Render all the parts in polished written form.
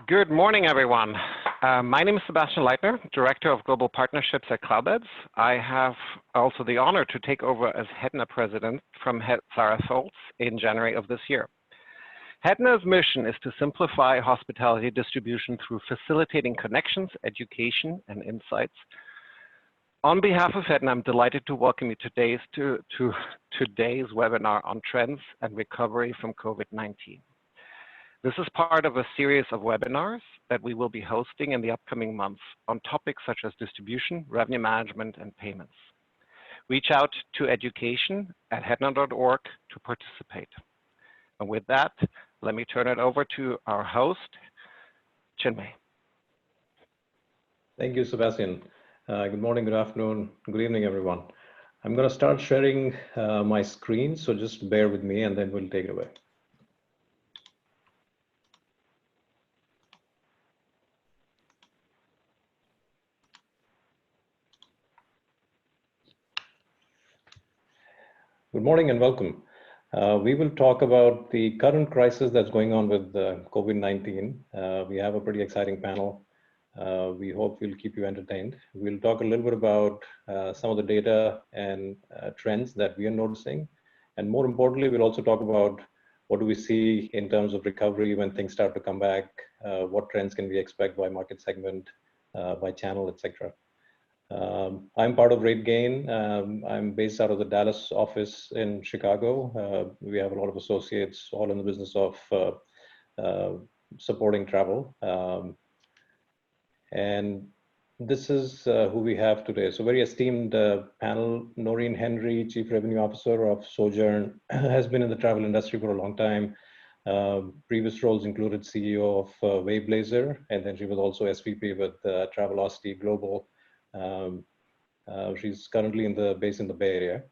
Good morning, everyone. My name is Sebastian Leitner, Director of Global Partnerships at Cloudbeds. I have also the honor to take over as HEDNA President from Sarah Foltz in January of this year. HEDNA's mission is to simplify hospitality distribution through facilitating connections, education, and insights. On behalf of HEDNA, I'm delighted to welcome you to today's webinar on trends and recovery from COVID-19. This is part of a series of webinars that we will be hosting in the upcoming months on topics such as distribution, revenue management, and payments. Reach out to education@hedna.org to participate. And with that, let me turn it over to our host, Chinmai. Thank you, Sebastian. Good morning, good afternoon, good evening, everyone. I'm going to start sharing my screen, so just bear with me and then we'll take it away. Good morning and welcome. We will talk about the current crisis that's going on with COVID-19. We have a pretty exciting panel. We hope we'll keep you entertained. We'll talk a little bit about some of the data and trends that we are noticing. And more importantly, we'll also talk about what do we see in terms of recovery when things start to come back, what trends can we expect by market segment, by channel, etc. I'm part of RateGain. I'm based out of the Dallas office in Chicago. We have a lot of associates all in the business of supporting travel. And this is who we have today. So very esteemed panel. Noreen Henry, Chief Revenue Officer of Sojern, has been in the travel industry for a long time. Previous roles included CEO of Wayblazer, and then she was also SVP with Travelocity Global. She's currently based in the Bay Area.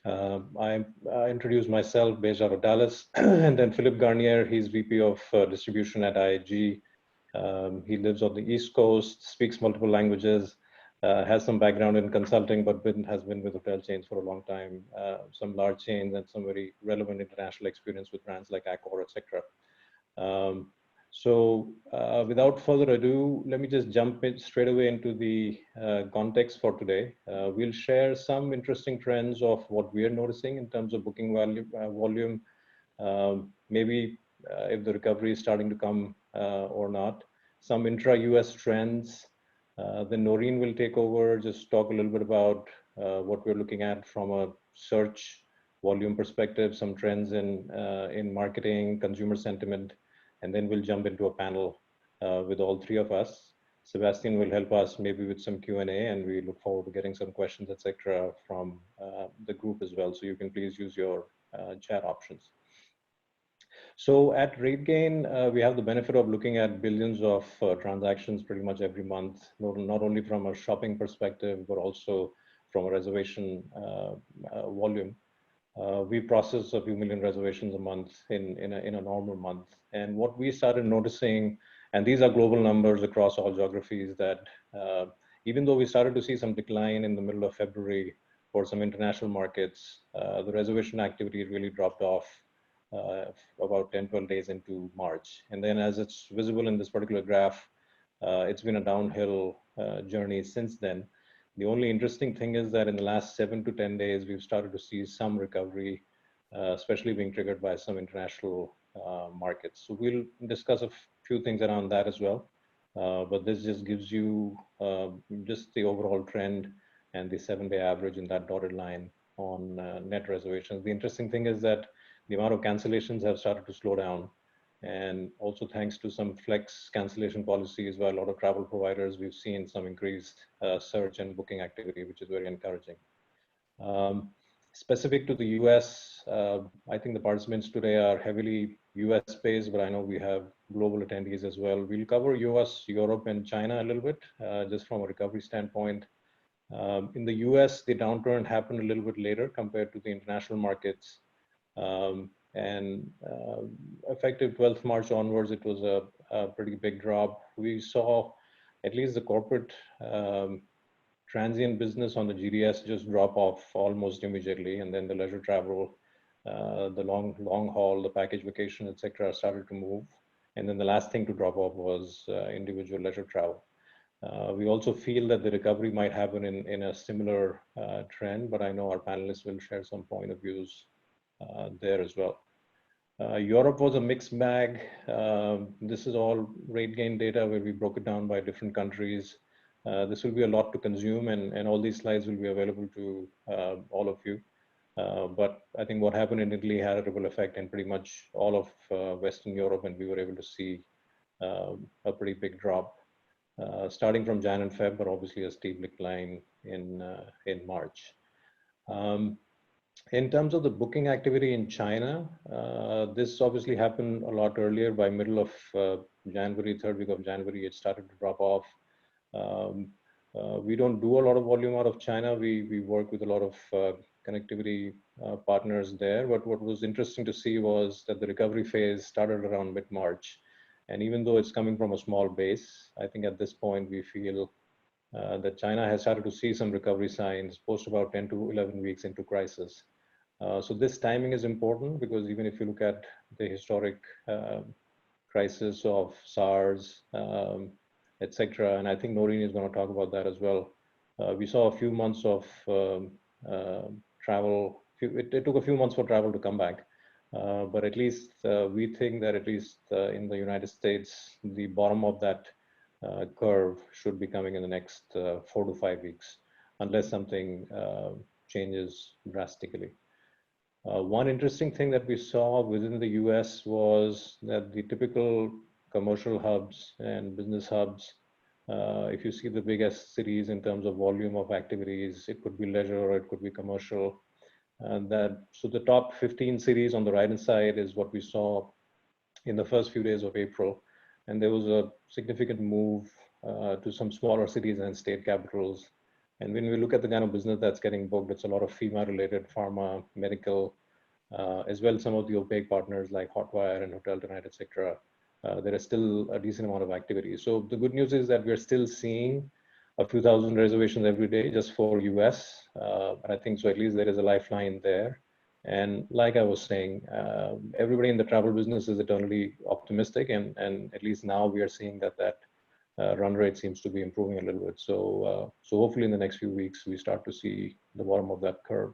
I introduced myself, based out of Dallas, and then Philippe Garnier, he's VP of Distribution at IAG. He lives on the East Coast, speaks multiple languages, has some background in consulting, but has been with hotel chains for a long time, some large chains and some very relevant international experience with brands like Accor, etc. So without further ado, let me just jump straight away into the context for today. We'll share some interesting trends of what we are noticing in terms of booking volume, maybe if the recovery is starting to come or not, some intra-US trends. Then Noreen will take over, just talk a little bit about what we're looking at from a search volume perspective, some trends in marketing, consumer sentiment, and then we'll jump into a panel with all three of us. Sebastian will help us maybe with some Q&A, and we look forward to getting some questions, etc., from the group as well. So you can please use your chat options. So at RateGain, we have the benefit of looking at billions of transactions pretty much every month, not only from a shopping perspective, but also from a reservation volume. We process a few million reservations a month in a normal month. And what we started noticing, and these are global numbers across all geographies, that even though we started to see some decline in the middle of February for some international markets, the reservation activity really dropped off about 10-12 days into March. And then as it's visible in this particular graph, it's been a downhill journey since then. The only interesting thing is that in the last 7 to 10 days, we've started to see some recovery, especially being triggered by some international markets. So we'll discuss a few things around that as well. But this just gives you just the overall trend and the 7-day average in that dotted line on net reservations. The interesting thing is that the amount of cancellations have started to slow down. And also thanks to some flex cancellation policies by a lot of travel providers, we've seen some increased search and booking activity, which is very encouraging. Specific to the US, I think the participants today are heavily US based, but I know we have global attendees as well. We'll cover US, Europe, and China a little bit, just from a recovery standpoint. In the US, the downturn happened a little bit later compared to the international markets. Effective 12th March onwards, it was a pretty big drop. We saw at least the corporate transient business on the GDS just drop off almost immediately, and then the leisure travel, the long haul, the package vacation, etc., started to move. And then the last thing to drop off was individual leisure travel. We also feel that the recovery might happen in a similar trend, but I know our panelists will share some point of views there as well. Europe was a mixed bag. This is all RateGain data where we broke it down by different countries. This will be a lot to consume, and all these slides will be available to all of you. But I think what happened in Italy had a ripple effect in pretty much all of Western Europe, and we were able to see a pretty big drop starting from Jan and Feb, but obviously a steep decline in March. In terms of the booking activity in China, this obviously happened a lot earlier. By middle of January, third week of January, it started to drop off. We don't do a lot of volume out of China. We work with a lot of connectivity partners there. But what was interesting to see was that the recovery phase started around mid-March. And even though it's coming from a small base, I think at this point we feel that China has started to see some recovery signs post about 10 to 11 weeks into crisis. So this timing is important because even if you look at the historic crisis of SARS, etc., and I think Noreen is going to talk about that as well. We saw a few months of travel. It took a few months for travel to come back. But at least we think that at least in the United States, the bottom of that curve should be coming in the next 4 to 5 weeks, unless something changes drastically. One interesting thing that we saw within the US was that the typical commercial hubs and business hubs, if you see the biggest cities in terms of volume of activities, it could be leisure or it could be commercial. So the top 15 cities on the right-hand side is what we saw in the first few days of April. And there was a significant move to some smaller cities and state capitals. And when we look at the kind of business that's getting booked, it's a lot of FEMA-related, pharma, medical, as well as some of the opaque partners like Hotwire and Hotel Tonight, etc. There is still a decent amount of activity. So the good news is that we're still seeing a few thousand reservations every day just for US. And I think so at least there is a lifeline there. And like I was saying, everybody in the travel business is eternally optimistic. And at least now we are seeing that run rate seems to be improving a little bit. So hopefully in the next few weeks, we start to see the bottom of that curve.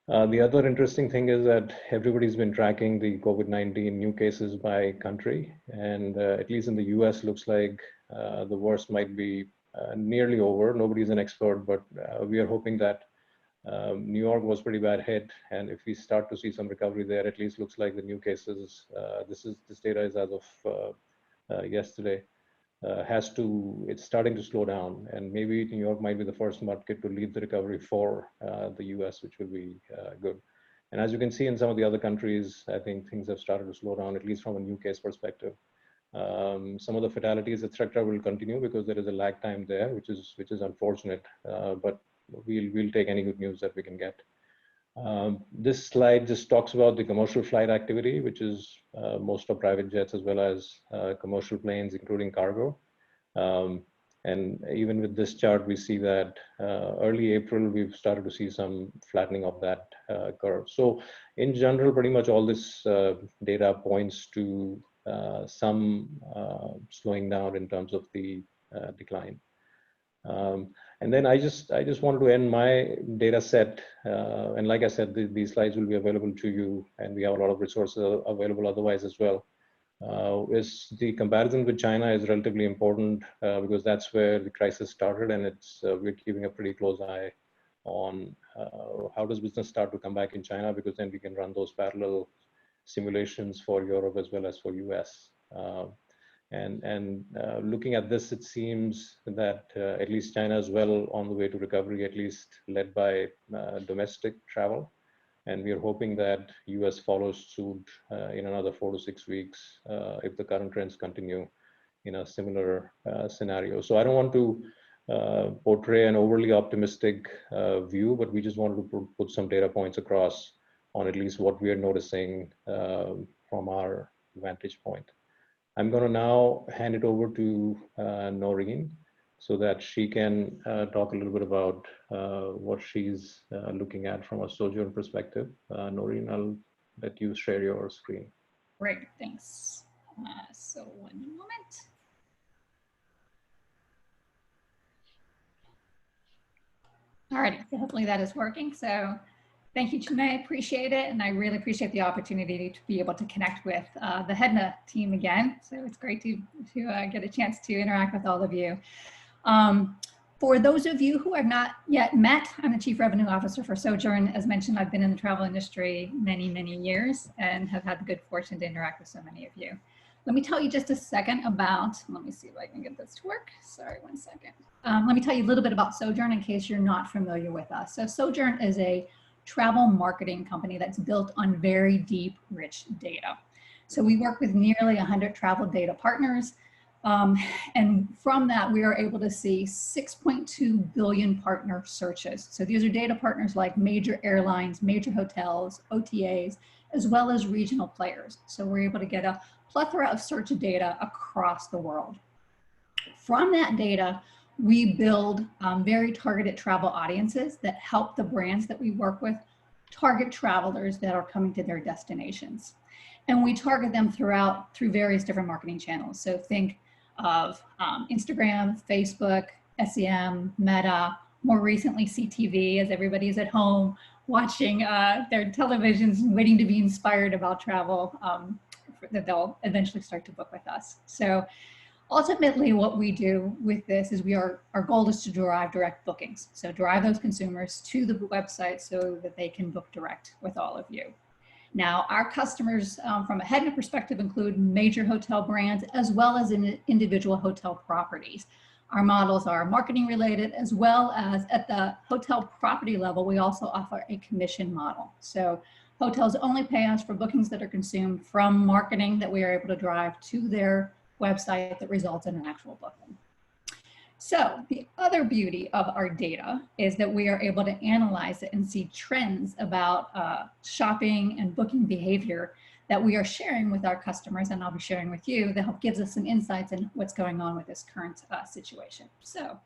The other interesting thing is that everybody's been tracking the COVID-19 new cases by country. And at least in the US, looks like the worst might be nearly over. Nobody's an expert, but we are hoping that New York was pretty bad hit. And if we start to see some recovery there, at least looks like the new cases, this data is as of yesterday, it's starting to slow down, and maybe New York might be the first market to lead the recovery for the US, which will be good. And as you can see in some of the other countries, I think things have started to slow down, at least from a new case perspective. Some of the fatalities, etc., will continue because there is a lag time there, which is unfortunate, but we'll take any good news that we can get. This slide just talks about the commercial flight activity, which is most of private jets as well as commercial planes, including cargo. And even with this chart, we see that early April, we've started to see some flattening of that curve. So in general, pretty much all this data points to some slowing down in terms of the decline. And then I just wanted to end my data set. And like I said, these slides will be available to you, and we have a lot of resources available otherwise as well. Is the comparison with China is relatively important because that's where the crisis started, and we're keeping a pretty close eye on how does business start to come back in China, because then we can run those parallel simulations for Europe as well as for US. And looking at this, it seems that at least China is well on the way to recovery, at least led by domestic travel. And we are hoping that US follows suit in another 4 to 6 weeks if the current trends continue in a similar scenario. So I don't want to portray an overly optimistic view, but we just wanted to put some data points across on at least what we are noticing from our vantage point. I'm going to now hand it over to Noreen so that she can talk a little bit about what she's looking at from a Sojern perspective. Noreen, I'll let you share your screen. Great, thanks. So one moment. All right, so hopefully that is working. So thank you, Chinmai, appreciate it. And I really appreciate the opportunity to be able to connect with the HEDNA team again. So it's great to get a chance to interact with all of you. For those of you who have not yet met, I'm the Chief Revenue Officer for Sojern. As mentioned, I've been in the travel industry many, many years and have had the good fortune to interact with so many of you. Let me tell you just a second about, let me see if I can get this to work. Sorry, one second. Let me tell you a little bit about Sojern in case you're not familiar with us. So Sojern is a travel marketing company that's built on very deep, rich data. So we work with nearly 100 travel data partners. And from that, we are able to see 6.2 billion partner searches. So these are data partners like major airlines, major hotels, OTAs, as well as regional players. So we're able to get a plethora of search data across the world. From that data, we build very targeted travel audiences that help the brands that we work with target travelers that are coming to their destinations. And we target them through various different marketing channels. So think of Instagram, Facebook, SEM, Meta, more recently CTV, as everybody is at home watching their televisions and waiting to be inspired about travel, that they'll eventually start to book with us. So ultimately what we do with this is our goal is to drive direct bookings. So drive those consumers to the website so that they can book direct with all of you. Now, our customers from a HEDNA perspective include major hotel brands as well as individual hotel properties. Our models are marketing related, as well as at the hotel property level, we also offer a commission model. So hotels only pay us for bookings that are consumed from marketing that we are able to drive to their website that results in an actual booking. So the other beauty of our data is that we are able to analyze it and see trends about shopping and booking behavior that we are sharing with our customers, and I'll be sharing with you, that gives us some insights in what's going on with this current situation. So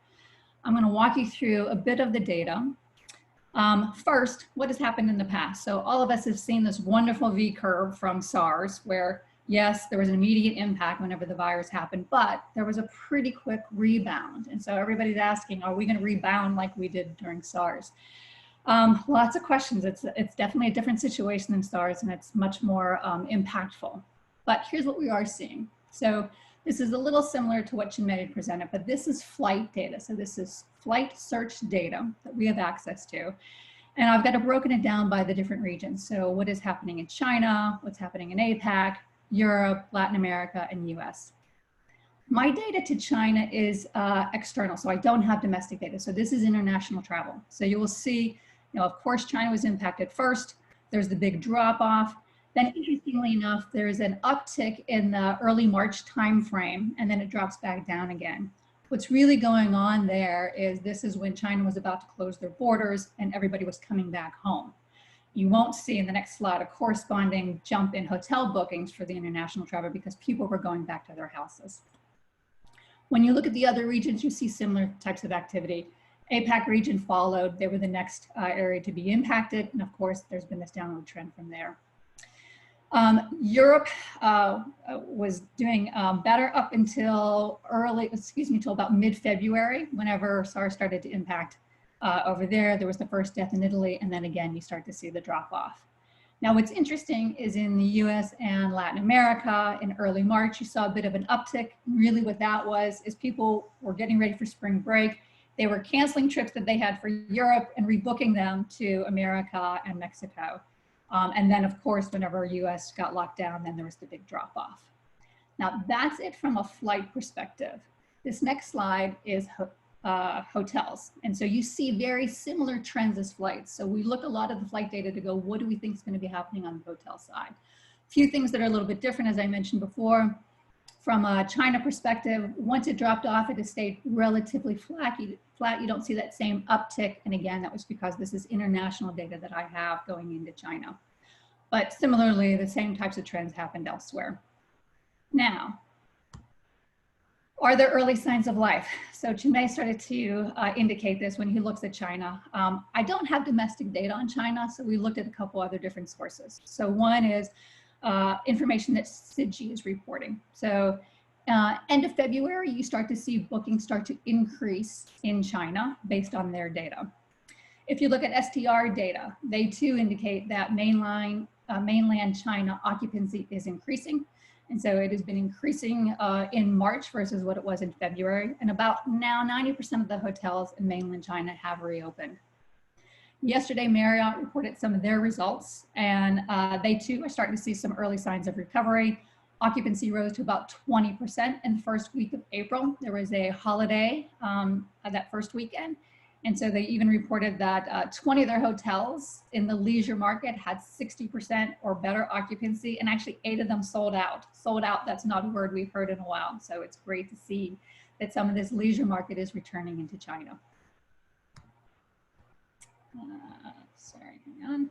I'm going to walk you through a bit of the data. First, what has happened in the past? So all of us have seen this wonderful V curve from SARS where, yes, there was an immediate impact whenever the virus happened, but there was a pretty quick rebound. And so everybody's asking, are we going to rebound like we did during SARS? Lots of questions. It's definitely a different situation than SARS, and it's much more impactful. But here's what we are seeing. So this is a little similar to what Chinmai presented, but this is flight data. So this is flight search data that we have access to. And I've got it broken it down by the different regions. So what is happening in China, what's happening in APAC, Europe, Latin America, and US. My data to China is external, so I don't have domestic data. So this is international travel. So you will see, of course, China was impacted first. There's the big drop off. Then interestingly enough, there's an uptick in the early March timeframe, and then it drops back down again. What's really going on there is this is when China was about to close their borders and everybody was coming back home. You won't see in the next slide a corresponding jump in hotel bookings for the international travel because people were going back to their houses. When you look at the other regions, you see similar types of activity. APAC region followed. They were the next area to be impacted. And of course, there's been this downward trend from there. Europe was doing better up until until about mid-February, whenever SARS started to impact over there. There was the first death in Italy, and then again, you start to see the drop off. Now, what's interesting is in the US and Latin America in early March, you saw a bit of an uptick. Really what that was is people were getting ready for spring break. They were canceling trips that they had for Europe and rebooking them to America and Mexico. And then of course, whenever US got locked down, then there was the big drop off. Now that's it from a flight perspective. This next slide is hotels. And so you see very similar trends as flights. So we look a lot at the flight data to go, what do we think is going to be happening on the hotel side? A few things that are a little bit different, as I mentioned before. From a China perspective, once it dropped off, it has stayed relatively flat. You don't see that same uptick. And again, that was because this is international data that I have going into China. But similarly, the same types of trends happened elsewhere. Now, are there early signs of life? So Chinmai started to indicate this when he looks at China. I don't have domestic data on China, so we looked at a couple other different sources. So one is information that CIGI is reporting. So end of February, you start to see bookings start to increase in China based on their data. If you look at STR data, they too indicate that mainland China occupancy is increasing. And so it has been increasing in March versus what it was in February. And about now 90% of the hotels in mainland China have reopened. Yesterday, Marriott reported some of their results, and they too are starting to see some early signs of recovery. Occupancy rose to about 20% in the first week of April. There was a holiday that first weekend. And so they even reported that 20 of their hotels in the leisure market had 60% or better occupancy, and actually 8 of them sold out. Sold out, that's not a word we've heard in a while. So it's great to see that some of this leisure market is returning into China. Sorry, hang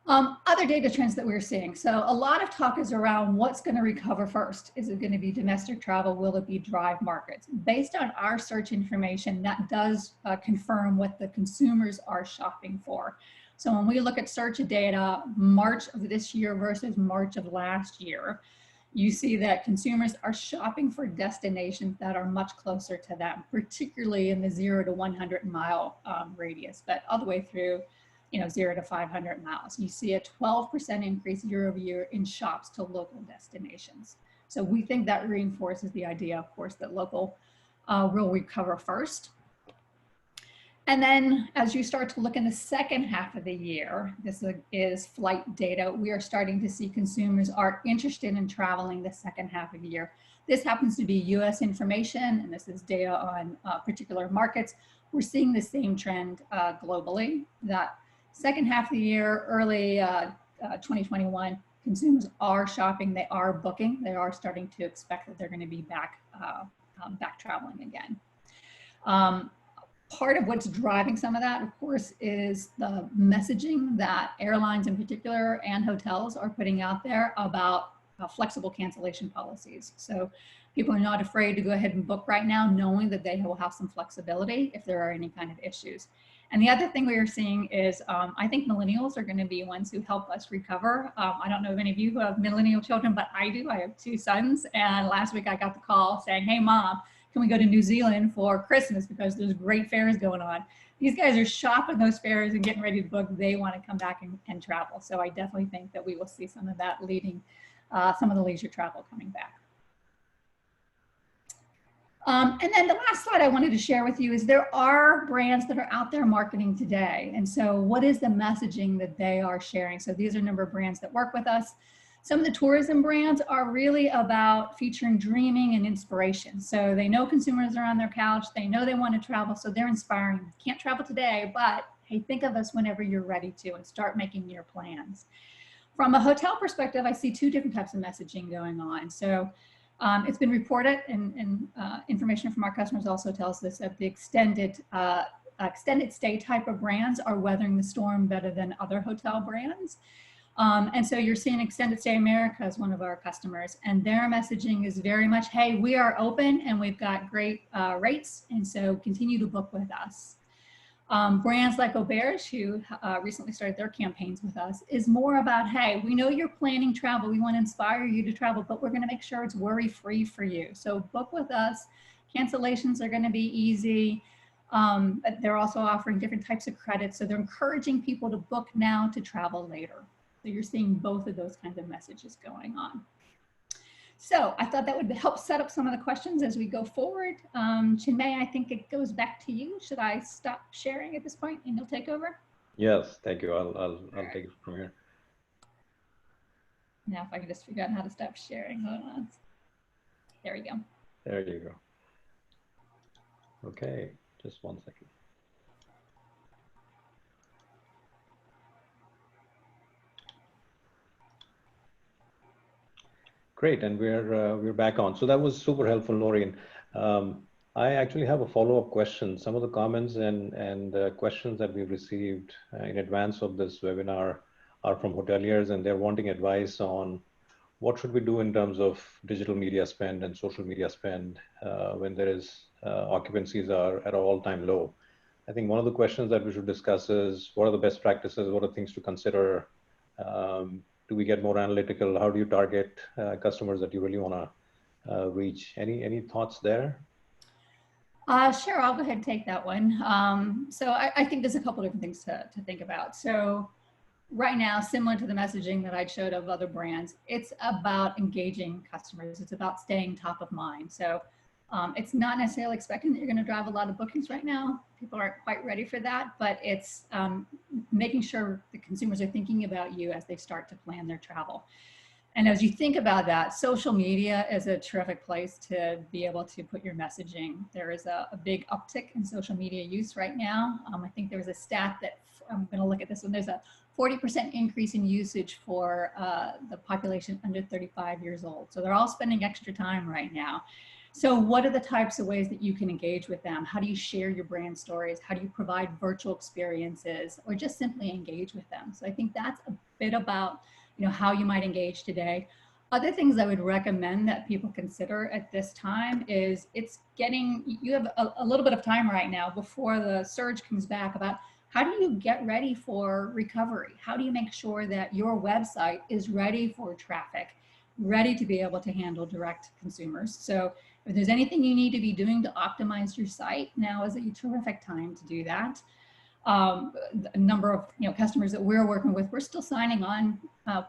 on. Other data trends that we're seeing. So a lot of talk is around what's going to recover first. Is it going to be domestic travel? Will it be drive markets? Based on our search information, that does confirm what the consumers are shopping for. So when we look at search data, March of this year versus March of last year, you see that consumers are shopping for destinations that are much closer to them, particularly in the 0 to 100 mile radius, but all the way through 0 to 500 miles. You see a 12% increase year over year in shops to local destinations. So we think that reinforces the idea, of course, that local will recover first. And then as you start to look in the second half of the year, this is flight data, we are starting to see consumers are interested in traveling the second half of the year. This happens to be US information, and this is data on particular markets. We're seeing the same trend globally, that second half of the year, early 2021, consumers are shopping, they are booking, they are starting to expect that they're going to be back traveling again. Part of what's driving some of that, of course, is the messaging that airlines in particular and hotels are putting out there about flexible cancellation policies. So people are not afraid to go ahead and book right now, knowing that they will have some flexibility if there are any kind of issues. And the other thing we are seeing is I think millennials are going to be ones who help us recover. I don't know if any of you who have millennial children, but I do. I have 2 sons. And last week I got the call saying, hey, Mom, can we go to New Zealand for Christmas because there's great fairs going on. These guys are shopping those fairs and getting ready to book. They want to come back and travel. So I definitely think that we will see some of that leading, some of the leisure travel coming back. And then the last slide I wanted to share with you is there are brands that are out there marketing today. And so what is the messaging that they are sharing? So these are a number of brands that work with us. Some of the tourism brands are really about featuring dreaming and inspiration. So they know consumers are on their couch, they know they want to travel, so they're inspiring. Can't travel today, but hey, think of us whenever you're ready to and start making your plans. From a hotel perspective, I see 2 different types of messaging going on. So it's been reported, and information from our customers also tells us that the extended stay type of brands are weathering the storm better than other hotel brands. And so you're seeing Extended Stay America as one of our customers, and their messaging is very much, hey, we are open and we've got great rates, and so continue to book with us. Brands like Auberge, who recently started their campaigns with us, is more about, hey, we know you're planning travel, we want to inspire you to travel, but we're going to make sure it's worry-free for you. So book with us. Cancellations are going to be easy. They're also offering different types of credits, so they're encouraging people to book now to travel later. So you're seeing both of those kinds of messages going on. So I thought that would help set up some of the questions as we go forward. Chinmai, I think it goes back to you. Should I stop sharing at this point and you'll take over? Yes, thank you. I'll take it from here. Now, if I can just figure out how to stop sharing. Hold on. There we go. There you go. Okay, just 1 second. Great, and we're back on. So that was super helpful, Noreen. I actually have a follow-up question. Some of the comments and questions that we've received in advance of this webinar are from hoteliers, and they're wanting advice on what should we do in terms of digital media spend and social media spend when there is occupancies are at an all-time low. I think one of the questions that we should discuss is what are the best practices, what are things to consider do we get more analytical? How do you target customers that you really want to reach? Any thoughts there? Sure, I'll go ahead and take that one. So I think there's a couple different things to think about. So right now, similar to the messaging that I showed of other brands, it's about engaging customers. It's about staying top of mind. So it's not necessarily expecting that you're going to drive a lot of bookings right now. People aren't quite ready for that, but it's making sure the consumers are thinking about you as they start to plan their travel. And as you think about that, social media is a terrific place to be able to put your messaging. There is a big uptick in social media use right now. I think there was a stat that I'm going to look at this one. There's a 40% increase in usage for the population under 35 years old. So they're all spending extra time right now. So what are the types of ways that you can engage with them? How do you share your brand stories? How do you provide virtual experiences or just simply engage with them? So I think that's a bit about how you might engage today. Other things I would recommend that people consider at this time is you have a little bit of time right now before the surge comes back about how do you get ready for recovery? How do you make sure that your website is ready for traffic, ready to be able to handle direct consumers? So if there's anything you need to be doing to optimize your site, now is a terrific time to do that. A number of customers that we're working with, we're still signing on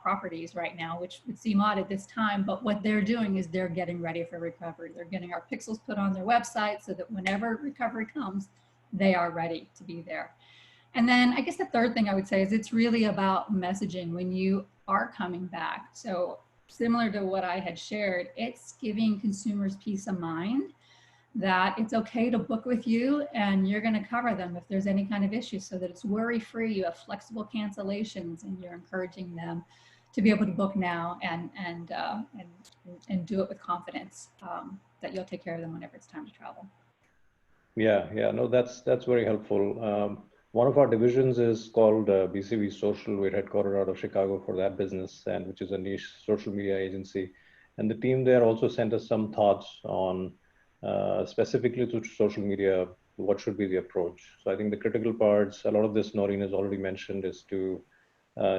properties right now, which would seem odd at this time, but what they're doing is they're getting ready for recovery. They're getting our pixels put on their website so that whenever recovery comes, they are ready to be there. And then I guess the third thing I would say is it's really about messaging when you are coming back. So similar to what I had shared, it's giving consumers peace of mind that it's okay to book with you and you're going to cover them if there's any kind of issue, so that it's worry-free. You have flexible cancellations and you're encouraging them to be able to book now and do it with confidence that you'll take care of them whenever it's time to travel. Yeah, no, that's very helpful. One of our divisions is called BCV Social. We're headquartered out of Chicago for that business, and which is a niche social media agency. And the team there also sent us some thoughts on specifically to social media, what should be the approach. So I think the critical parts, a lot of this Noreen has already mentioned, is to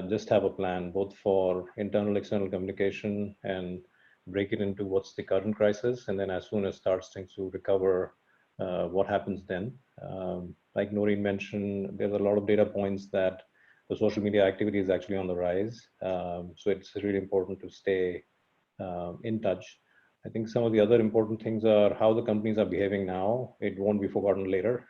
just have a plan, both for internal, external communication, and break it into what's the current crisis. And then as soon as starts things to recover, what happens then? Like Noreen mentioned, there's a lot of data points that the social media activity is actually on the rise. So it's really important to stay in touch. I think some of the other important things are how the companies are behaving now. It won't be forgotten later.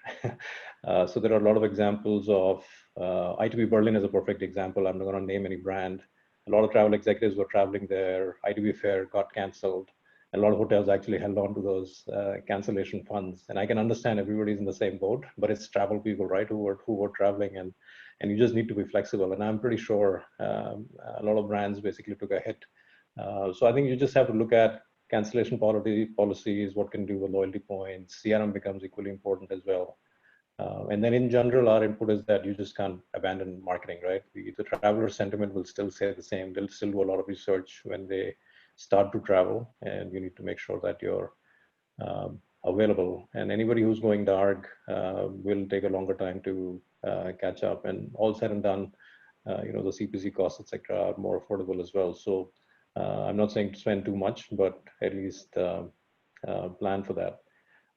So there are a lot of examples of, ITB Berlin is a perfect example. I'm not going to name any brand. A lot of travel executives were traveling there. ITB Fair got canceled. A lot of hotels actually held on to those cancellation funds. And I can understand everybody's in the same boat, but it's travel people, right, who were traveling, and you just need to be flexible. And I'm pretty sure a lot of brands basically took a hit. So I think you just have to look at cancellation policies, what can do with loyalty points. CRM becomes equally important as well. And then in general, our input is that you just can't abandon marketing, right? The traveler sentiment will still say the same. They'll still do a lot of research when they start to travel, and you need to make sure that you're available. And anybody who's going dark will take a longer time to catch up. And all said and done, the CPC costs, etc., are more affordable as well. So I'm not saying to spend too much, but at least plan for that.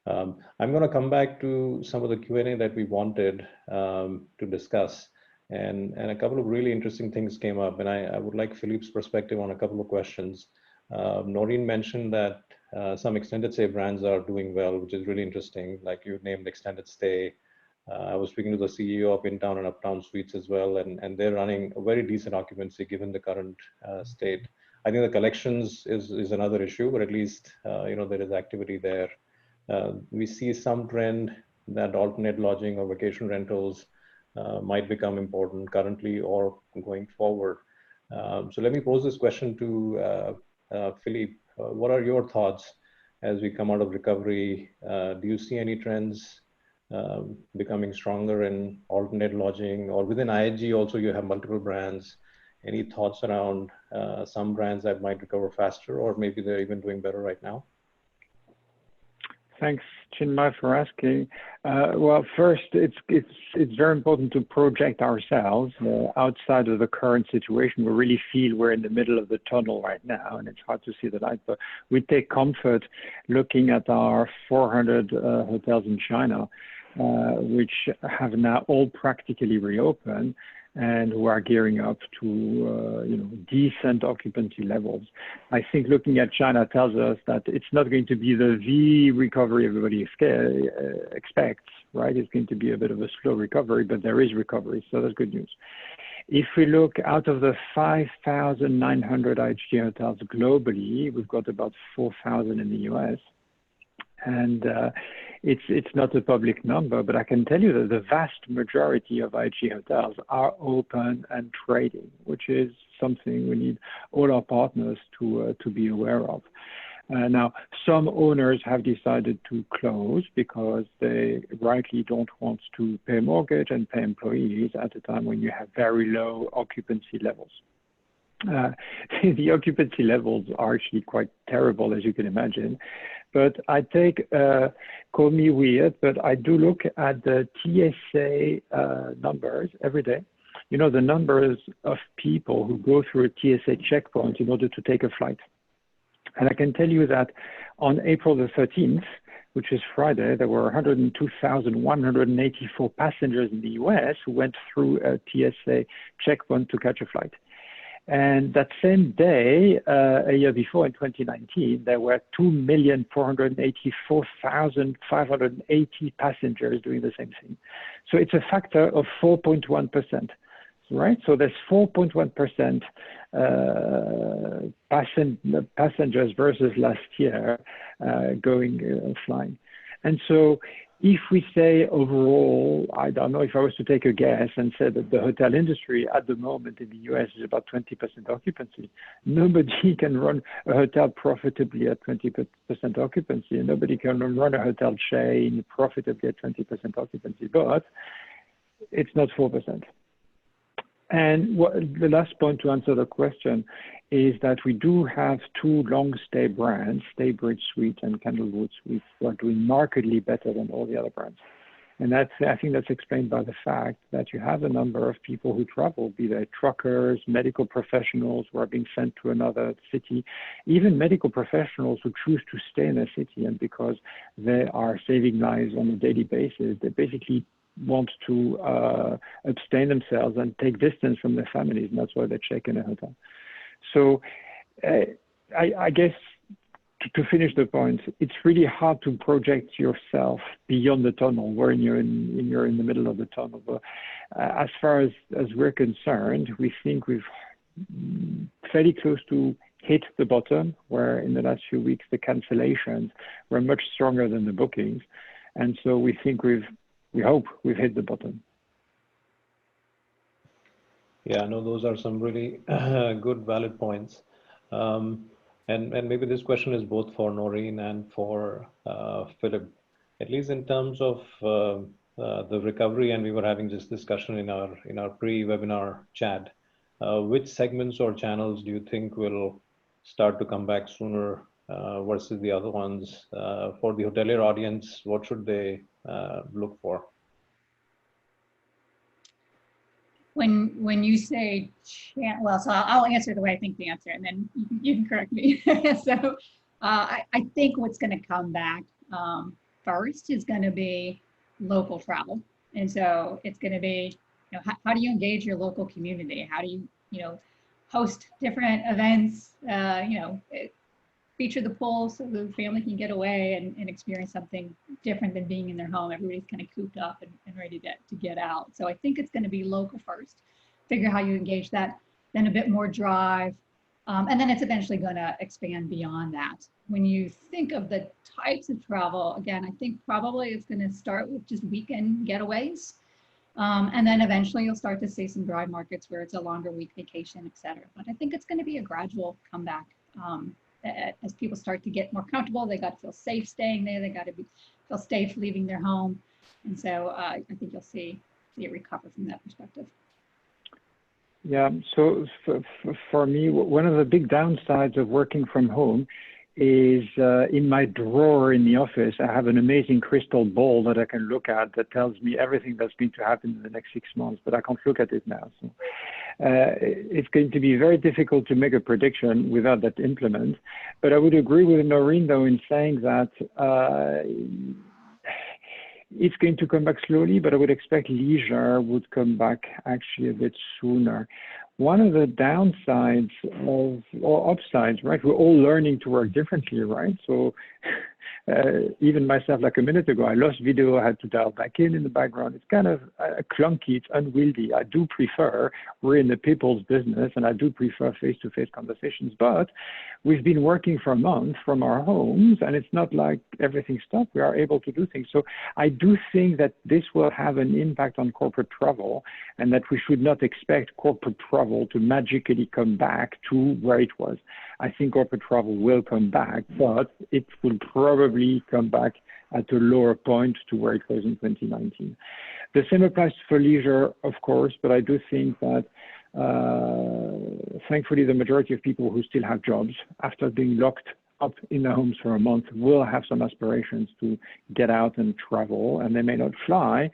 I'm going to come back to some of the Q&A that we wanted to discuss. And a couple of really interesting things came up. And I would like Philippe's perspective on a couple of questions. Noreen mentioned that some extended stay brands are doing well, which is really interesting. Like you named extended stay. I was speaking to the CEO of In-Town and Uptown Suites as well, and they're running a very decent occupancy given the current state. I think the collections is another issue, but at least there is activity there. We see some trend that alternate lodging or vacation rentals might become important currently or going forward. So let me pose this question to Philippe. What are your thoughts as we come out of recovery? Do you see any trends becoming stronger in alternate lodging, or within IHG also you have multiple brands? Any thoughts around some brands that might recover faster, or maybe they're even doing better right now? Thanks, Chinmai, for asking. Well, first, it's very important to project ourselves outside of the current situation. We really feel we're in the middle of the tunnel right now, and it's hard to see the light. But we take comfort looking at our 400 hotels in China, which have now all practically reopened, and who are gearing up to decent occupancy levels. I think looking at China tells us that it's not going to be the V recovery everybody expects, right? It's going to be a bit of a slow recovery, but there is recovery, so that's good news. If we look out of the 5,900 IHG hotels globally, we've got about 4,000 in the US. And it's not a public number, but I can tell you that the vast majority of IHG hotels are open and trading, which is something we need all our partners to be aware of. Now, some owners have decided to close because they rightly don't want to pay mortgage and pay employees at a time when you have very low occupancy levels. The occupancy levels are actually quite terrible, as you can imagine. But I take, call me weird, but I do look at the TSA numbers every day. You know, the numbers of people who go through a TSA checkpoint in order to take a flight. And I can tell you that on April the 13th, which is Friday, there were 102,184 passengers in the US who went through a TSA checkpoint to catch a flight. And that same day, a year before in 2019, there were 2,484,580 passengers doing the same thing. So it's a factor of 4.1%, right? So there's 4.1% passengers versus last year flying. And so if we say overall, I don't know, if I was to take a guess and say that the hotel industry at the moment in the US is about 20% occupancy, nobody can run a hotel profitably at 20% occupancy, and nobody can run a hotel chain profitably at 20% occupancy, but it's not 4%. And the last point to answer the question is that we do have two long-stay brands, Staybridge Suites and Candlewood Suites, who are doing markedly better than all the other brands. And I think that's explained by the fact that you have a number of people who travel, be they truckers, medical professionals who are being sent to another city, even medical professionals who choose to stay in a city, and because they are saving lives on a daily basis, they basically want to abstain themselves and take distance from their families, and that's why they check in a hotel. So I guess to finish the point, it's really hard to project yourself beyond the tunnel when you're in the middle of the tunnel. But as far as we're concerned, we think we've fairly close to hit the bottom, where in the last few weeks the cancellations were much stronger than the bookings. And so we think we hope we've hit the bottom. Yeah, no, those are some really good, valid points. And maybe this question is both for Noreen and for Philippe. At least in terms of the recovery, and we were having this discussion in our pre-webinar chat, which segments or channels do you think will start to come back sooner versus the other ones? For the hotelier audience, what should they look for? When you say, well, so I'll answer the way I think the answer, and then you can correct me. So I think what's going to come back first is going to be local travel. And so it's going to be, how do you engage your local community? How do you, host different events, feature the pool so the family can get away and experience something different than being in their home. Everybody's kind of cooped up and ready to get out. So I think it's going to be local first, figure how you engage that, then a bit more drive, and then it's eventually going to expand beyond that. When you think of the types of travel, again, I think probably it's going to start with just weekend getaways. And then eventually you'll start to see some dry markets where it's a longer week vacation, et cetera. But I think it's going to be a gradual comeback. As people start to get more comfortable, they got to feel safe staying there. They got to feel safe leaving their home. And so I think you'll see it recover from that perspective. Yeah, so for me, one of the big downsides of working from home is in my drawer in the office. I have an amazing crystal ball that I can look at that tells me everything that's going to happen in the next 6 months, but I can't look at it now. So it's going to be very difficult to make a prediction without that implement. But I would agree with Noreen, though, in saying that it's going to come back slowly, but I would expect leisure would come back actually a bit sooner. One of the downsides or upsides, right? We're all learning to work differently, right? So even myself, like a minute ago, I lost video, I had to dial back in the background. It's kind of clunky, it's unwieldy. I do prefer, we're in the people's business, and I do prefer face-to-face conversations, but we've been working for a month from our homes, and it's not like everything stopped. We are able to do things. So I do think that this will have an impact on corporate travel, and that we should not expect corporate travel to magically come back to where it was. I think corporate travel will come back, but it will probably come back at a lower point to where it was in 2019. The same applies for leisure, of course, but I do think that thankfully the majority of people who still have jobs after being locked up in their homes for a month will have some aspirations to get out and travel, and they may not fly,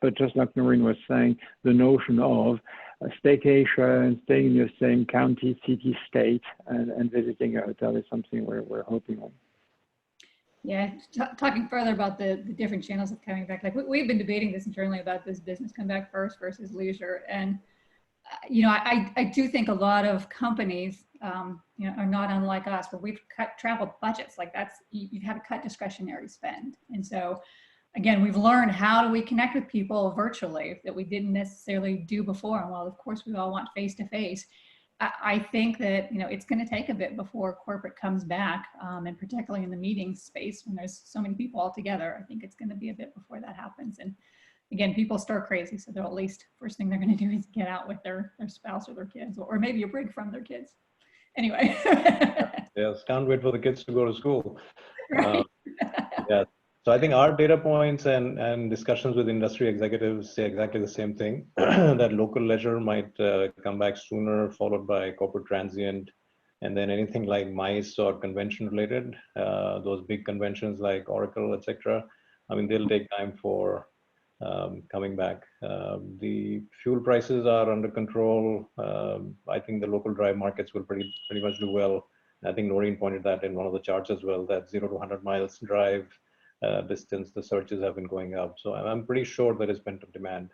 but just like Noreen was saying, the notion of a staycation, staying in the same county, city, state, and visiting a hotel is something we're hoping on. Yeah, talking further about the different channels of coming back, like we've been debating this internally about this business come back first versus leisure. And, you know, I do think a lot of companies, you know, are not unlike us, where we've cut travel budgets. Like you've had to cut discretionary spend. And so, again, we've learned how do we connect with people virtually that we didn't necessarily do before. And while of course we all want face-to-face, I think that, you know, it's going to take a bit before corporate comes back, and particularly in the meeting space when there's so many people all together. I think it's going to be a bit before that happens. And again, people stir crazy, so they'll at least first thing they're going to do is get out with their spouse or their kids, or maybe a break from their kids. Anyway. Yes, can't wait for the kids to go to school. Right. Yeah. So I think our data points and discussions with industry executives say exactly the same thing, that local leisure might come back sooner, followed by corporate transient, and then anything like MICE or convention related, those big conventions like Oracle, etc. I mean, they'll take time for coming back. The fuel prices are under control. I think the local drive markets will pretty much do well. I think Noreen pointed that in one of the charts as well, that 0 to 100 miles drive distance, the searches have been going up. So I'm pretty sure there is pent-up demand.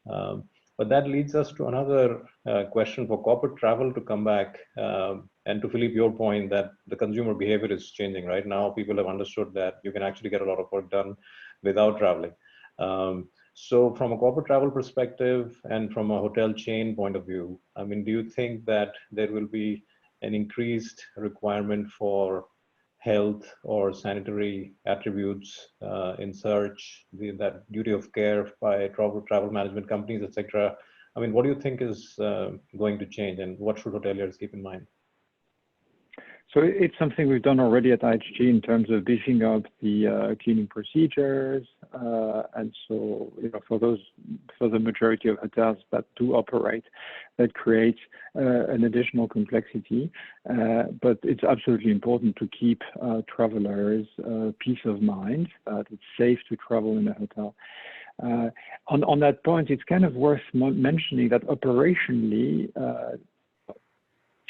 But that leads us to another question for corporate travel to come back. And to Philippe, your point that the consumer behavior is changing. Right now, people have understood that you can actually get a lot of work done without traveling. So from a corporate travel perspective and from a hotel chain point of view, I mean, do you think that there will be an increased requirement for health or sanitary attributes in search, that duty of care by travel management companies, etc.? I mean, what do you think is going to change, and what should hoteliers keep in mind? So it's something we've done already at IHG in terms of beefing up the cleaning procedures, and so, you know, for the majority of hotels that do operate, that creates an additional complexity. But it's absolutely important to keep travelers peace of mind that it's safe to travel in a hotel. On that point, it's kind of worth mentioning that operationally,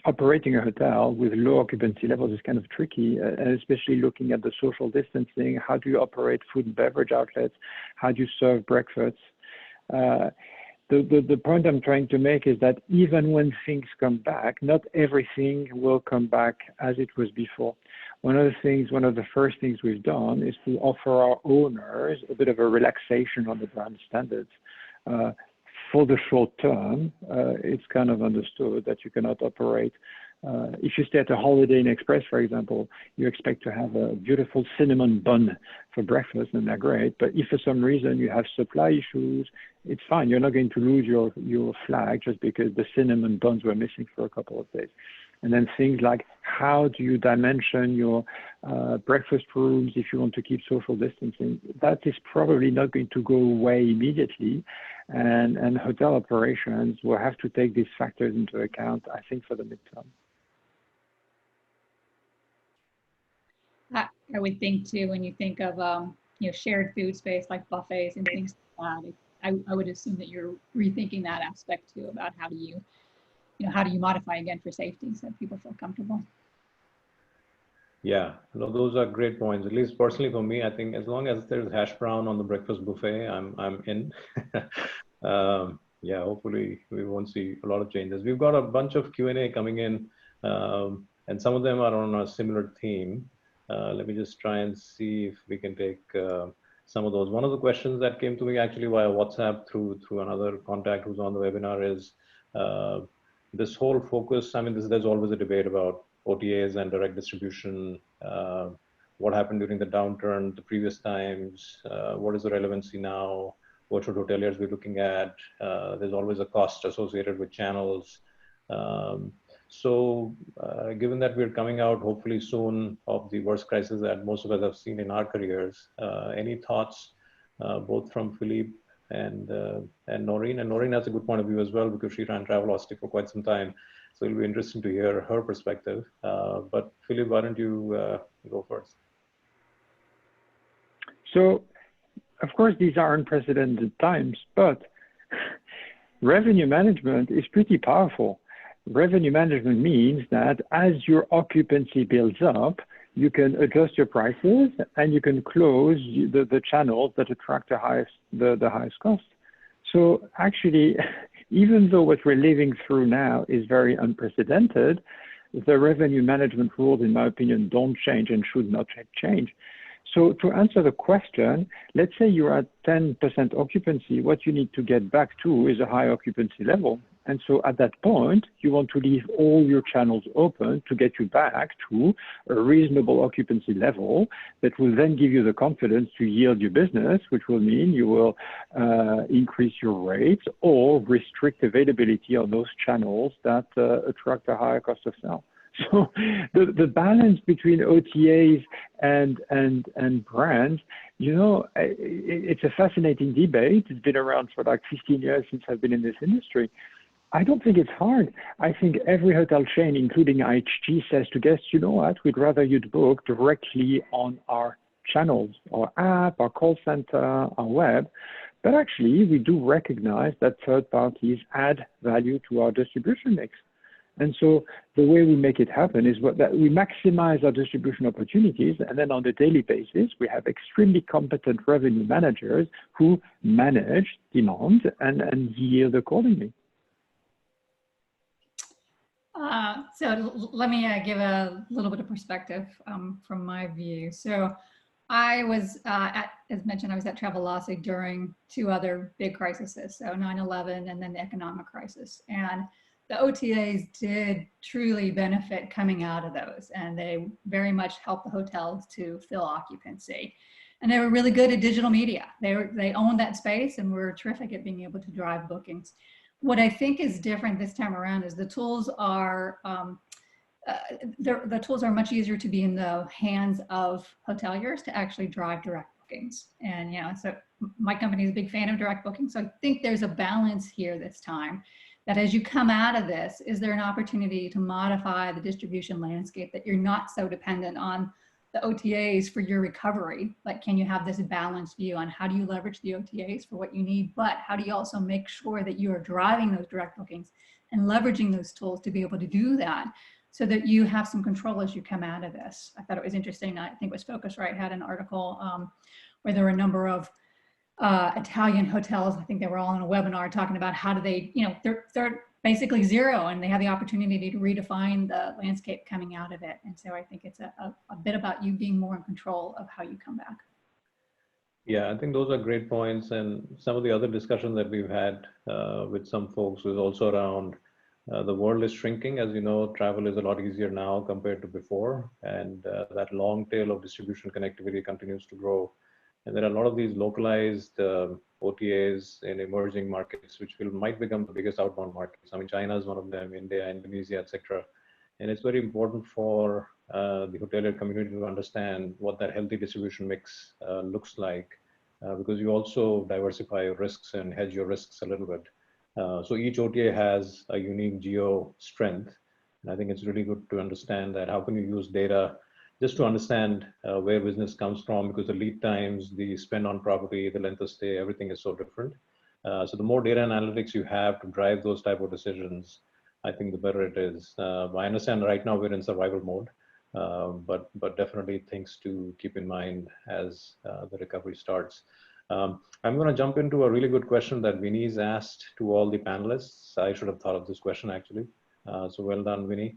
operating a hotel with low occupancy levels is kind of tricky, and especially looking at the social distancing. How do you operate food and beverage outlets? How do you serve breakfasts? The point I'm trying to make is that even when things come back, not everything will come back as it was before. One of the first things we've done is to offer our owners a bit of a relaxation on the brand standards. For the short term, it's kind of understood that you cannot operate. If you stay at a Holiday Inn Express, for example, you expect to have a beautiful cinnamon bun for breakfast, and they're great. But if for some reason you have supply issues, it's fine. You're not going to lose your flag just because the cinnamon buns were missing for a couple of days. And then things like, how do you dimension your breakfast rooms if you want to keep social distancing? That is probably not going to go away immediately. And hotel operations will have to take these factors into account, I think, for the midterm. I would think too, when you think of shared food space like buffets and things like that, I would assume that you're rethinking that aspect too about how do you modify again for safety so people feel comfortable. Yeah, no, those are great points. At least personally for me, I think as long as there's hash brown on the breakfast buffet, I'm in. Yeah, hopefully we won't see a lot of changes. We've got a bunch of Q&A coming in, and some of them are on a similar theme. Let me just try and see if we can take some of those. One of the questions that came to me actually via WhatsApp through another contact who's on the webinar is this whole focus. I mean, there's always a debate about OTAs and direct distribution. What happened during the downturn, the previous times? What is the relevancy now? What should hoteliers be looking at? There's always a cost associated with channels. So given that we're coming out hopefully soon of the worst crisis that most of us have seen in our careers, any thoughts both from Philippe and Noreen? And Noreen has a good point of view as well because she ran Travelocity for quite some time. So it'll be interesting to hear her perspective. But Philippe, why don't you go first? So, of course, these are unprecedented times, but revenue management is pretty powerful. Revenue management means that as your occupancy builds up, you can adjust your prices and you can close the channels that attract the highest cost. So actually, even though what we're living through now is very unprecedented, the revenue management rules, in my opinion, don't change and should not change. So to answer the question, let's say you're at 10% occupancy, what you need to get back to is a high occupancy level. And so at that point, you want to leave all your channels open to get you back to a reasonable occupancy level that will then give you the confidence to yield your business, which will mean you will increase your rates or restrict availability on those channels that attract a higher cost of sale. So the balance between OTAs and brands, you know, it's a fascinating debate. It's been around for like 15 years since I've been in this industry. I don't think it's hard. I think every hotel chain, including IHG, says to guests, you know what, we'd rather you'd book directly on our channels, our app, our call center, our web. But actually, we do recognize that third parties add value to our distribution mix. And so the way we make it happen is that we maximize our distribution opportunities, and then on a daily basis, we have extremely competent revenue managers who manage demand and yield accordingly. So let me give a little bit of perspective from my view. So I was, as mentioned, I was at Travelocity during two other big crises, so 9/11 and then the economic crisis. And the OTAs did truly benefit coming out of those, and they very much helped the hotels to fill occupancy. And they were really good at digital media. They owned that space and were terrific at being able to drive bookings. What I think is different this time around is the tools are much easier to be in the hands of hoteliers to actually drive direct bookings. And so my company is a big fan of direct bookings. So I think there's a balance here this time, that as you come out of this, is there an opportunity to modify the distribution landscape that you're not so dependent on the OTAs for your recovery? Like, can you have this balanced view on how do you leverage the OTAs for what you need, but how do you also make sure that you are driving those direct bookings and leveraging those tools to be able to do that so that you have some control as you come out of this? I thought it was interesting. I think it was Focusrite had an article where there were a number of Italian hotels. I think they were all in a webinar talking about how do they, they're basically zero, and they have the opportunity to redefine the landscape coming out of it. And so I think it's a bit about you being more in control of how you come back. Yeah, I think those are great points. And some of the other discussions that we've had with some folks was also around the world is shrinking. As you know, travel is a lot easier now compared to before. And that long tail of distribution connectivity continues to grow. And there are a lot of these localized OTAs in emerging markets, which might become the biggest outbound markets. I mean, China is one of them, India, Indonesia, etc. And it's very important for the hotelier community to understand what that healthy distribution mix looks like, because you also diversify your risks and hedge your risks a little bit. So each OTA has a unique geo strength. And I think it's really good to understand that how can you use data just to understand where business comes from, because the lead times, the spend on property, the length of stay, everything is so different. So the more data and analytics you have to drive those type of decisions, I think the better it is. I understand right now we're in survival mode, but definitely things to keep in mind as the recovery starts. I'm going to jump into a really good question that Vinny's asked to all the panelists. I should have thought of this question actually. So well done, Vinny.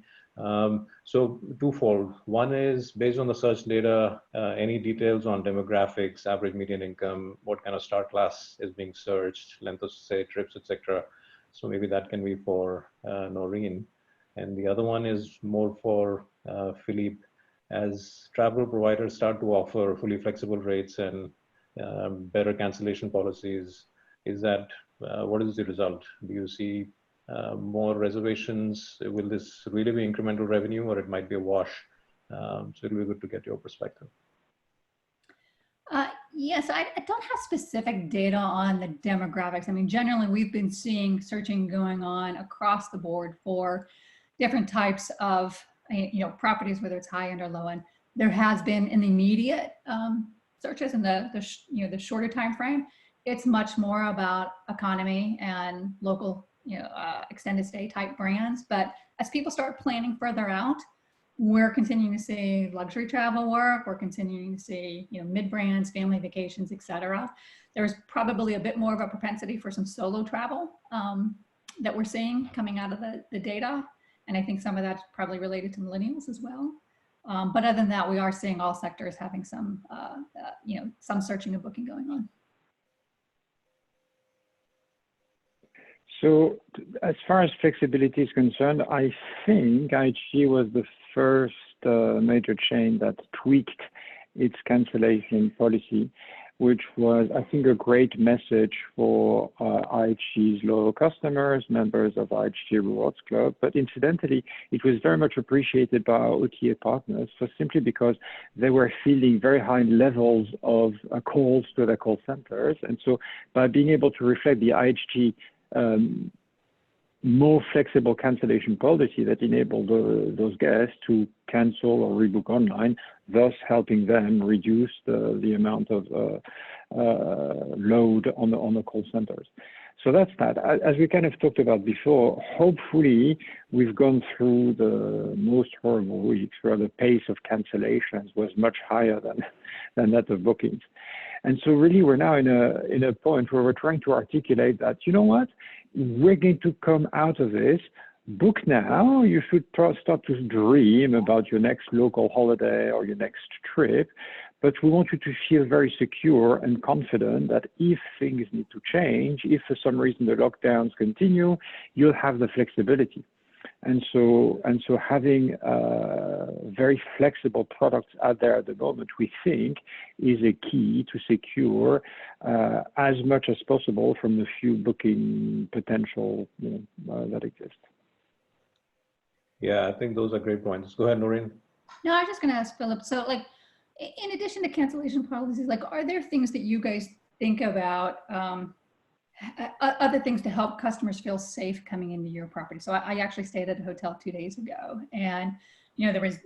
So twofold. One is based on the search data, any details on demographics, average median income, what kind of star class is being searched, length of stay, trips, etc. So maybe that can be for Noreen. And the other one is more for Philippe. As travel providers start to offer fully flexible rates and better cancellation policies, is that what is the result? Do you see more reservations? Will this really be incremental revenue, or it might be a wash? So it'll be good to get your perspective. Yes, I don't have specific data on the demographics. I mean, generally, we've been seeing searching going on across the board for different types of properties, whether it's high end or low end. There has been in the immediate searches in the shorter time frame. It's much more about economy and local extended stay type brands. But as people start planning further out, we're continuing to see luxury travel work. We're continuing to see mid brands, family vacations, etc. There's probably a bit more of a propensity for some solo travel that we're seeing coming out of the data. And I think some of that's probably related to millennials as well. But other than that, we are seeing all sectors having some searching and booking going on. So as far as flexibility is concerned, I think IHG was the first major chain that tweaked its cancellation policy, which was, I think, a great message for IHG's loyal customers, members of IHG Rewards Club. But incidentally, it was very much appreciated by our OTA partners, simply because they were fielding very high levels of calls to their call centers. And so by being able to reflect the IHG more flexible cancellation policy that enabled those guests to cancel or rebook online, thus helping them reduce the amount of load on the call centers. So that's that. As we kind of talked about before, hopefully we've gone through the most horrible weeks where the pace of cancellations was much higher than that of bookings. And so really we're now in a point where we're trying to articulate that, you know what, we're going to come out of this. Book now. You should start to dream about your next local holiday or your next trip, but we want you to feel very secure and confident that if things need to change, if for some reason the lockdowns continue, you'll have the flexibility. And so having very flexible products out there at the moment, we think, is a key to secure as much as possible from the few booking potential that exist. Yeah, I think those are great points. Go ahead, Noreen. No, I was just going to ask Philip. So, like, in addition to cancellation policies, like, are there things that you guys think about? Other things to help customers feel safe coming into your property. So I actually stayed at a hotel 2 days ago, and there was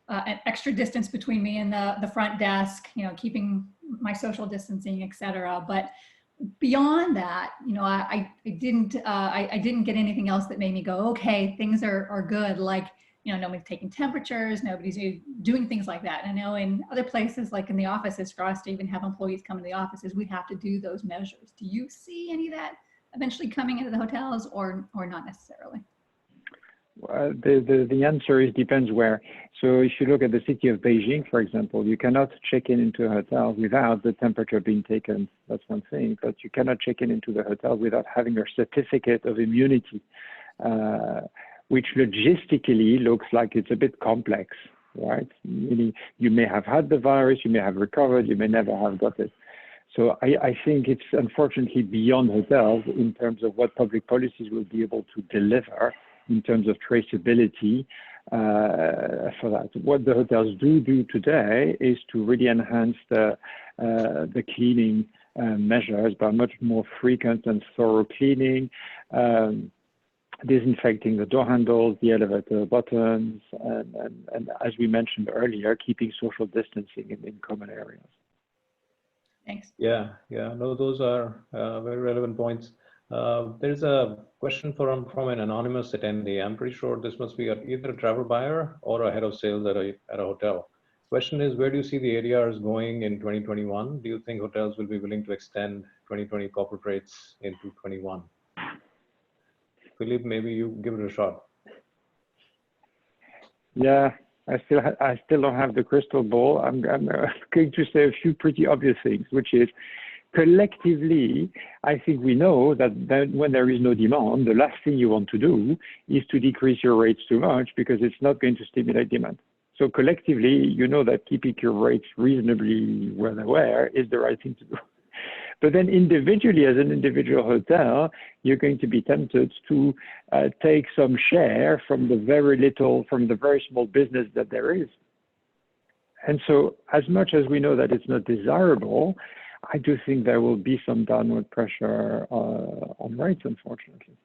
an extra distance between me and the front desk, keeping my social distancing, etc. But beyond that, I didn't get anything else that made me go, okay, things are good. Like, nobody's taking temperatures, nobody's doing things like that. And I know in other places, like in the offices, for us to even have employees come to the offices, we have to do those measures. Do you see any of that eventually coming into the hotels, or not necessarily? The answer is depends where. So if you look at the city of Beijing, for example, you cannot check in into a hotel without the temperature being taken. That's one thing, but you cannot check in into the hotel without having your certificate of immunity. Which logistically looks like it's a bit complex, right? Meaning you may have had the virus, you may have recovered, you may never have got it. So I think it's unfortunately beyond hotels in terms of what public policies will be able to deliver in terms of traceability for that. What the hotels do today is to really enhance the cleaning measures by much more frequent and thorough cleaning. disinfecting the door handles, the elevator buttons, and as we mentioned earlier, keeping social distancing in common areas. Thanks. Yeah, no, those are very relevant points. There's a question from an anonymous attendee. I'm pretty sure this must be either a travel buyer or a head of sales at a hotel. Question is, where do you see the ADRs going in 2021? Do you think hotels will be willing to extend 2020 corporate rates into 21? Philippe, maybe you give it a shot. Yeah, I still don't have the crystal ball. I'm going to say a few pretty obvious things, which is collectively, I think we know that when there is no demand, the last thing you want to do is to decrease your rates too much because it's not going to stimulate demand. So collectively, you know that keeping your rates reasonably where they were is the right thing to do. But then individually, as an individual hotel, you're going to be tempted to take some share from the very small business that there is. And so as much as we know that it's not desirable, I do think there will be some downward pressure on rates, unfortunately.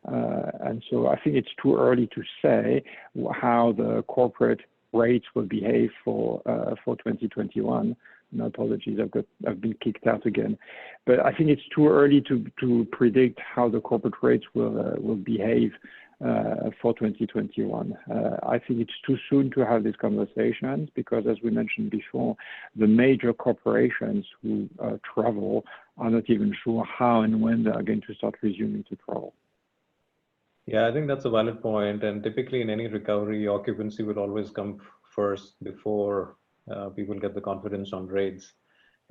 And so I think it's too early to say how the corporate rates will behave for 2021. My apologies, I've been kicked out again. But I think it's too early to predict how the corporate rates will behave for 2021. I think it's too soon to have these conversations because, as we mentioned before, the major corporations who travel are not even sure how and when they are going to start resuming to travel. Yeah, I think that's a valid point. And typically in any recovery, occupancy will always come first before people get the confidence on rates.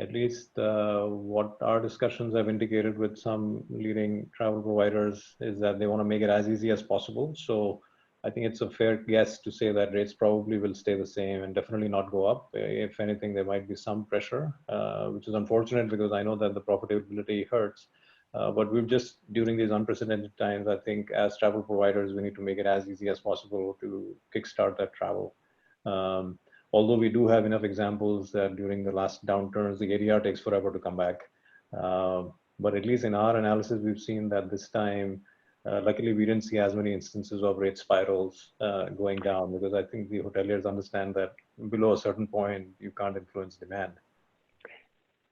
At least what our discussions have indicated with some leading travel providers is that they want to make it as easy as possible. So I think it's a fair guess to say that rates probably will stay the same and definitely not go up. If anything, there might be some pressure, which is unfortunate because I know that the profitability hurts. But we've just, during these unprecedented times, I think as travel providers, we need to make it as easy as possible to kickstart that travel. Although we do have enough examples that during the last downturns, the ADR takes forever to come back. But at least in our analysis, we've seen that this time, luckily we didn't see as many instances of rate spirals going down because I think the hoteliers understand that below a certain point, you can't influence demand.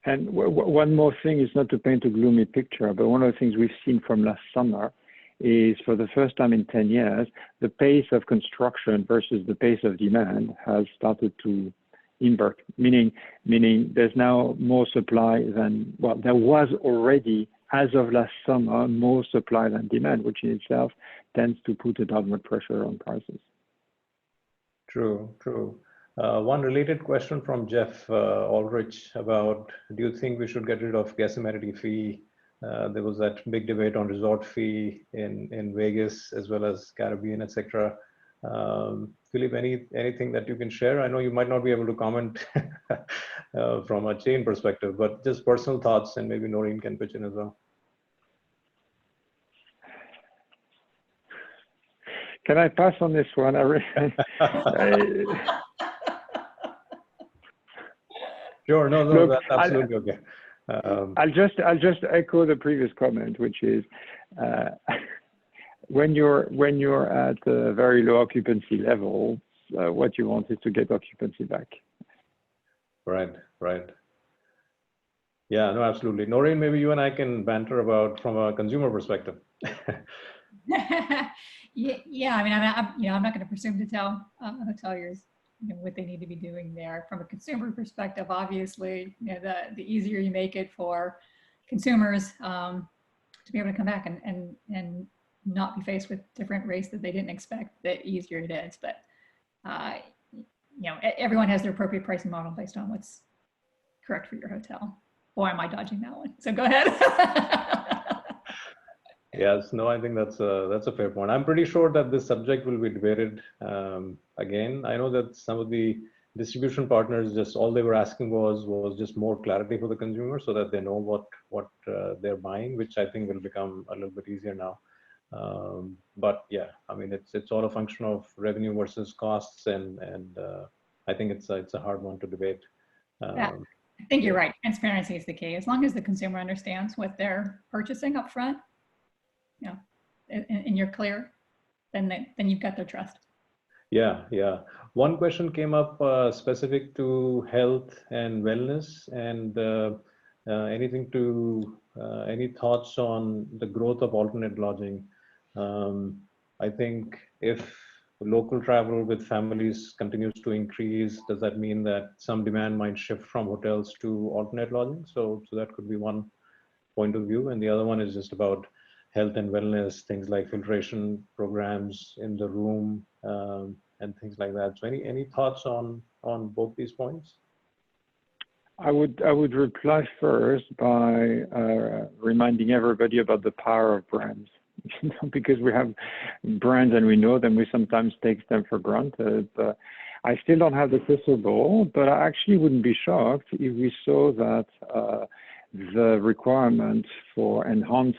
And one more thing is not to paint a gloomy picture, but one of the things we've seen from last summer is for the first time in 10 years, the pace of construction versus the pace of demand has started to invert, meaning there's now more supply than, well, there was already, as of last summer, more supply than demand, which in itself tends to put a downward pressure on prices. True. One related question from Jeff Ulrich about, do you think we should get rid of guest amenity fee? There was that big debate on resort fee in Vegas as well as Caribbean, etc. Philippe, anything that you can share? I know you might not be able to comment from a chain perspective, but just personal thoughts, and maybe Noreen can pitch in as well. Can I pass on this one? Sure, no, look, that's absolutely okay. I'll just echo the previous comment, which is when you're at a very low occupancy level, what you want is to get occupancy back. Right. Yeah, no, absolutely. Noreen, maybe you and I can banter about from a consumer perspective. Yeah, I mean, I'm not going to presume to tell hoteliers what they need to be doing there. From a consumer perspective, obviously, the easier you make it for consumers to be able to come back and not be faced with different rates that they didn't expect, the easier it is. But everyone has their appropriate pricing model based on what's correct for your hotel. Or am I dodging that one? So go ahead. Yes, no, I think that's a fair point. I'm pretty sure that this subject will be debated again. I know that some of the distribution partners, just all they were asking was just more clarity for the consumer so that they know what they're buying, which I think will become a little bit easier now. But yeah, I mean, it's all a function of revenue versus costs, and I think it's a hard one to debate. Yeah, I think you're right. Transparency is the key. As long as the consumer understands what they're purchasing up front, and you're clear, then you've got their trust. Yeah, yeah. One question came up specific to health and wellness, and any thoughts on the growth of alternate lodging? I think if local travel with families continues to increase, does that mean that some demand might shift from hotels to alternate lodging? So that could be one point of view, and the other one is just about health and wellness, things like filtration programs in the room, and things like that. So any thoughts on both these points? I would reply first by reminding everybody about the power of brands. Because we have brands and we know them, we sometimes take them for granted. I still don't have the crystal ball, but I actually wouldn't be shocked if we saw that the requirement for enhanced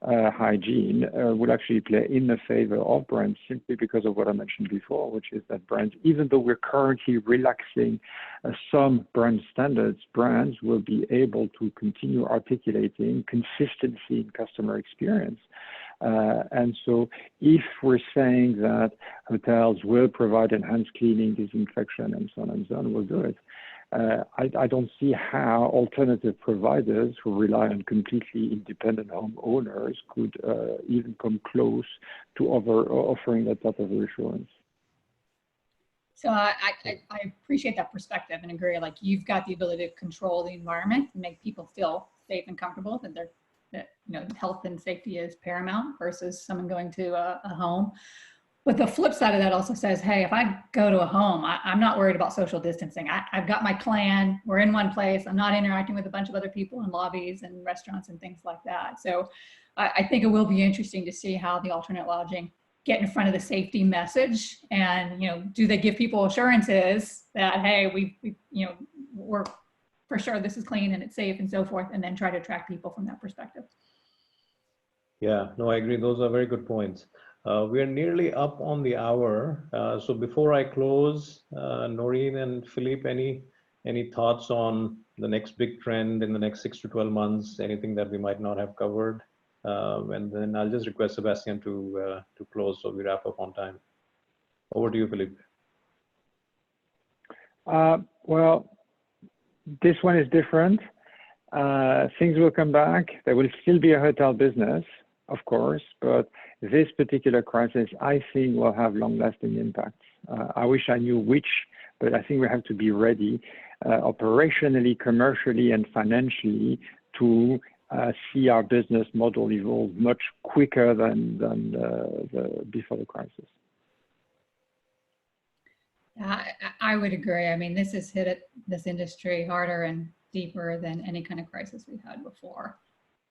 hygiene would actually play in the favor of brands, simply because of what I mentioned before, which is that brands, even though we're currently relaxing some brand standards, brands will be able to continue articulating consistency in customer experience. And so if we're saying that hotels will provide enhanced cleaning, disinfection, and so on, we'll do it. I don't see how alternative providers who rely on completely independent homeowners could even come close to offering that type of reassurance. So I appreciate that perspective and agree. Like, you've got the ability to control the environment and make people feel safe and comfortable, that health and safety is paramount versus someone going to a home. But the flip side of that also says, hey, if I go to a home, I'm not worried about social distancing. I've got my plan. We're in one place. I'm not interacting with a bunch of other people in lobbies and restaurants and things like that. So I think it will be interesting to see how the alternate lodging get in front of the safety message. And, do they give people assurances that, hey, we're for sure this is clean and it's safe and so forth, and then try to attract people from that perspective. Yeah, no, I agree. Those are very good points. We are nearly up on the hour. So before I close, Noreen and Philippe, any thoughts on the next big trend in the next 6 to 12 months, anything that we might not have covered? And then I'll just request Sebastian to close so we wrap up on time. Over to you, Philippe. Well, this one is different. Things will come back. There will still be a hotel business, of course, but this particular crisis, I think, will have long-lasting impacts. I wish I knew which, but I think we have to be ready operationally, commercially, and financially to see our business model evolve much quicker than before the crisis. I would agree. I mean, this has hit this industry harder and deeper than any kind of crisis we've had before.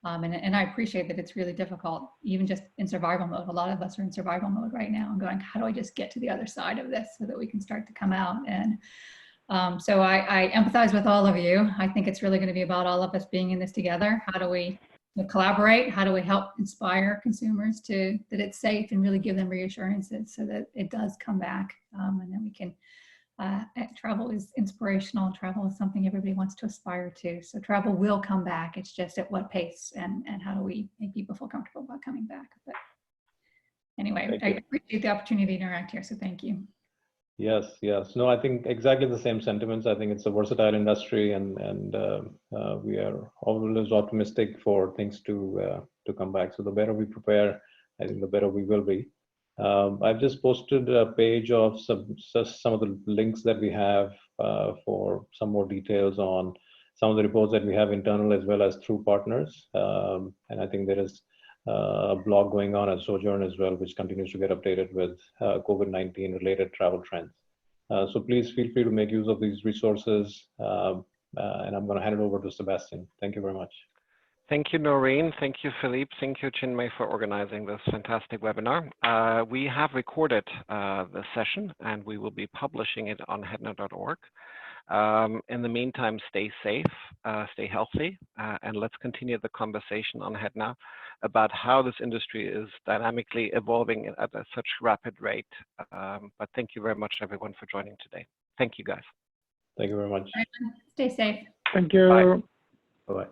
And I appreciate that it's really difficult, even just in survival mode. A lot of us are in survival mode right now and going, how do I just get to the other side of this so that we can start to come out? And so I empathize with all of you. I think it's really going to be about all of us being in this together. How do we collaborate? How do we help inspire consumers that it's safe and really give them reassurances so that it does come back? And then we can, travel is inspirational. Travel is something everybody wants to aspire to. So travel will come back. It's just at what pace and how do we make people feel comfortable about coming back? But anyway, I appreciate the opportunity to interact here. So thank you. Yes, yes. No, I think exactly the same sentiments. I think it's a versatile industry, and we are always optimistic for things to come back. So the better we prepare, I think the better we will be. I've just posted a page of some of the links that we have for some more details on some of the reports that we have internal as well as through partners. And I think there is a blog going on at Sojern as well, which continues to get updated with COVID-19 related travel trends. So please feel free to make use of these resources. And I'm going to hand it over to Sebastian. Thank you very much. Thank you, Noreen. Thank you, Philippe. Thank you, Chinmai, for organizing this fantastic webinar. We have recorded the session and we will be publishing it on HEDNA.org. In the meantime, stay safe, stay healthy, and let's continue the conversation on HEDNA about how this industry is dynamically evolving at such rapid rate. But thank you very much, everyone, for joining today. Thank you, guys. Thank you very much. Stay safe. Thank you. Bye-bye.